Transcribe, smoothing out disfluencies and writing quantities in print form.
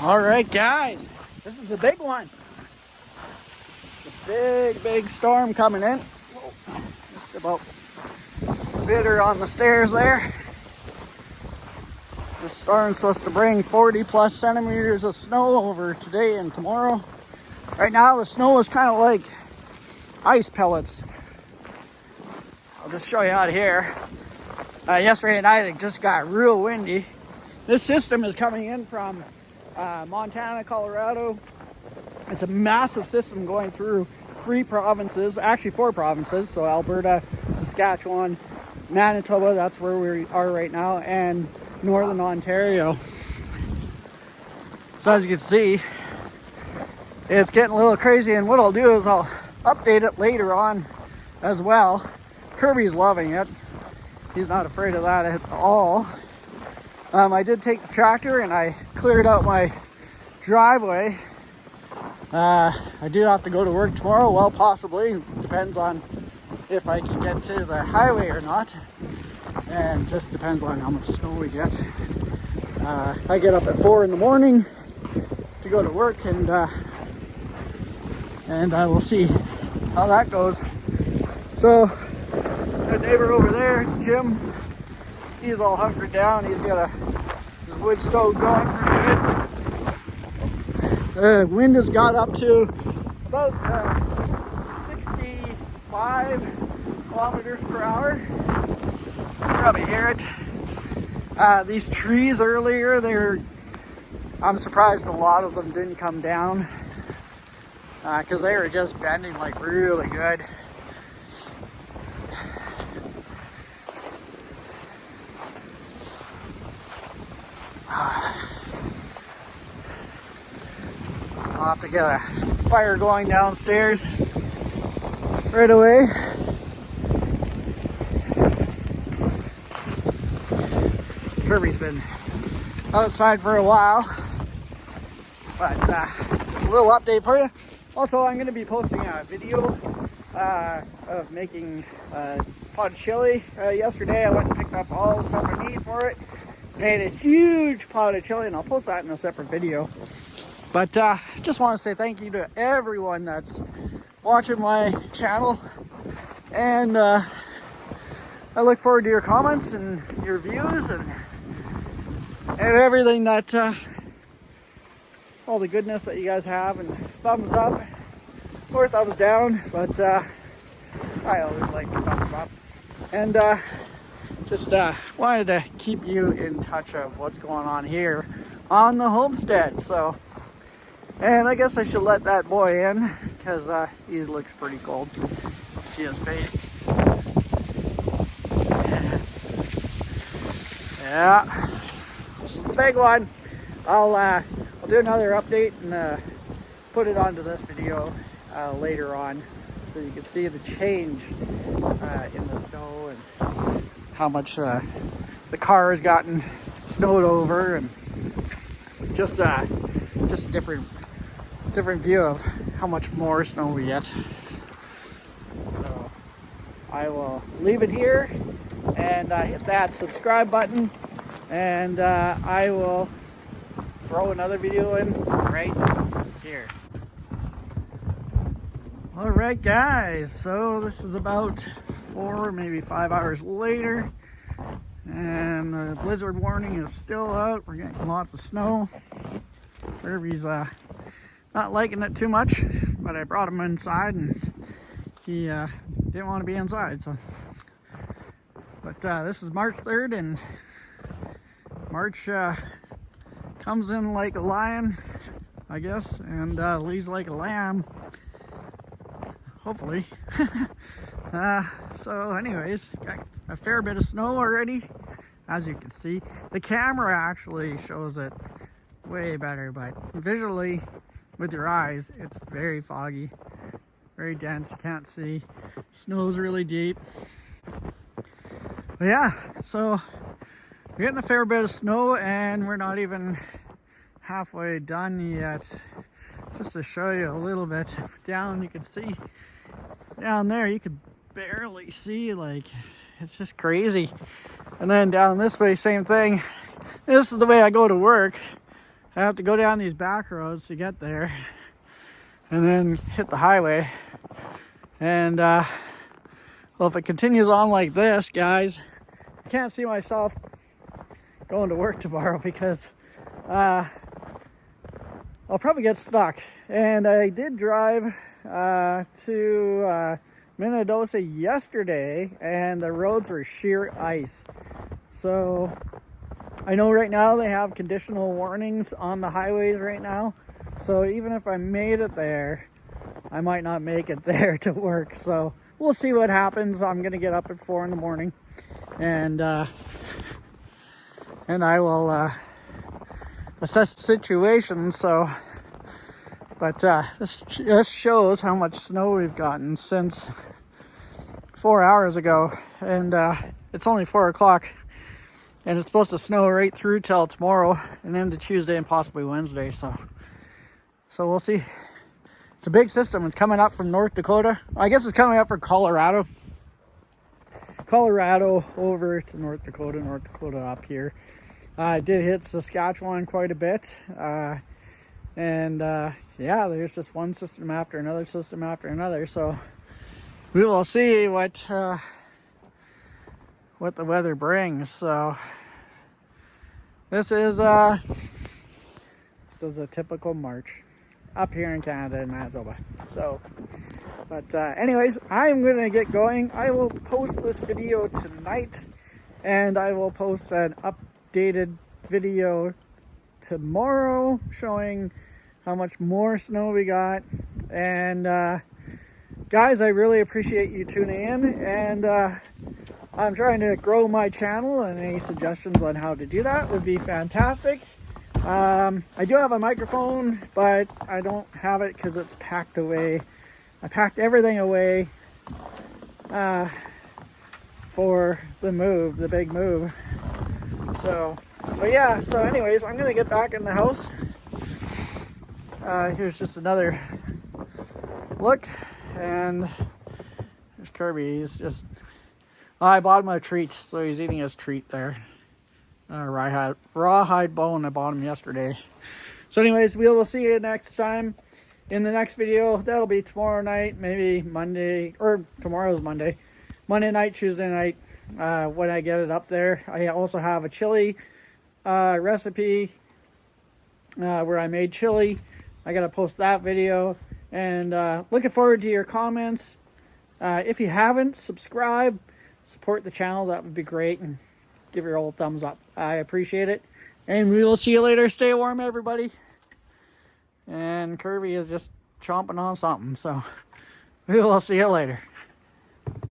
All right, guys, this is the big one. The big storm coming in. Whoa, just about bit her on the stairs there. The storm's supposed to bring 40 plus centimeters of snow over today and tomorrow. Right now, the snow is kind of like ice pellets. I'll just show you out here. Yesterday night, it just got real windy. This system is coming in from Montana, Colorado. It's a massive system going through 3 provinces, actually 4 provinces. So Alberta, Saskatchewan, Manitoba, that's where we are right now, and Northern Ontario. So as you can see, it's getting a little crazy, and what I'll do is I'll update it later on as well. Kirby's loving it. He's not afraid of that at all. I did take the tractor and I cleared out my driveway. I do have to go to work tomorrow. Well, possibly. Depends on if I can get to the highway or not. And just depends on how much snow we get. I get up at 4 in the morning to go to work, and I will see how that goes. So, the neighbor over there, Jim, he's all hunkered down. He's got his wood stove going pretty good. The wind has got up to about 65 kilometers per hour. You probably hear it. These trees earlier, I'm surprised a lot of them didn't come down because they were just bending like really good. I'll have to get a fire going downstairs right away. Kirby's been outside for a while, but just a little update for you. Also, I'm going to be posting a video of making pot chili. Yesterday I went and picked up all the stuff I need for it. Made a huge pot of chili, and I'll post that in a separate video. But just want to say thank you to everyone that's watching my channel, and I look forward to your comments and your views and everything that all the goodness that you guys have, and thumbs up or thumbs down, but I always like the thumbs up. And just wanted to keep you in touch of what's going on here on the homestead. So, and I guess I should let that boy in because he looks pretty cold. See his face? Yeah, this is the big one. I'll do another update and put it onto this video later on, so you can see the change in the snow and how much the car has gotten snowed over, and just a different view of how much more snow we get. So I will leave it here and hit that subscribe button, and I will throw another video in right here. All right, guys, so this is about 4, maybe 5 hours later, and the blizzard warning is still out. We're getting lots of snow. Kirby's not liking it too much, but I brought him inside, and he didn't want to be inside. So, but this is March 3rd, and March comes in like a lion, I guess, and leaves like a lamb, hopefully. So anyways, got a fair bit of snow already, as you can see. The camera actually shows it way better, but visually with your eyes it's very foggy, very dense, you can't see. Snow's really deep. But yeah, so we're getting a fair bit of snow, and we're not even halfway done yet. Just to show you a little bit down, you can see down there, you could barely see, like, it's just crazy. And then down this way, same thing. This is the way I go to work. I have to go down these back roads to get there and then hit the highway. And well, if it continues on like this, guys, I can't see myself going to work tomorrow because I'll probably get stuck. And I did drive to Minnedosa yesterday, and the roads were sheer ice. So I know right now they have conditional warnings on the highways right now. So even if I made it there, I might not make it there to work. So we'll see what happens. I'm gonna get up at 4 in the morning, and I will assess the situation. So, but this just shows how much snow we've gotten since 4 hours ago, and it's only 4 o'clock. And it's supposed to snow right through till tomorrow and into Tuesday and possibly Wednesday. So we'll see. It's a big system. It's coming up from North Dakota. I guess it's coming up from Colorado. Colorado over to North Dakota up here. It did hit Saskatchewan quite a bit. Yeah, there's just one system after another system after another. So we will see what the weather brings. So this is a typical March up here in Canada, in Manitoba. So, but anyways, I'm gonna get going. I will post this video tonight, and I will post an updated video tomorrow showing how much more snow we got. And guys, I really appreciate you tuning in, and I'm trying to grow my channel, and any suggestions on how to do that would be fantastic. I do have a microphone, but I don't have it because it's packed away. I packed everything away for the move, the big move. So, but yeah, so anyways, I'm gonna get back in the house. Here's just another look, and there's Kirby. He's just, I bought him a treat, so he's eating his treat there. Rawhide bone I bought him yesterday. So anyways, we will see you next time in the next video. That'll be tomorrow night, maybe Monday, or tomorrow's Monday night, Tuesday night, when I get it up there. I also have a chili recipe where I made chili. I gotta post that video, and looking forward to your comments. If you haven't, subscribe, support the channel, that would be great, and give your old thumbs up. I appreciate it. And we will see you later. Stay warm, everybody. And Kirby is just chomping on something. So we will see you later.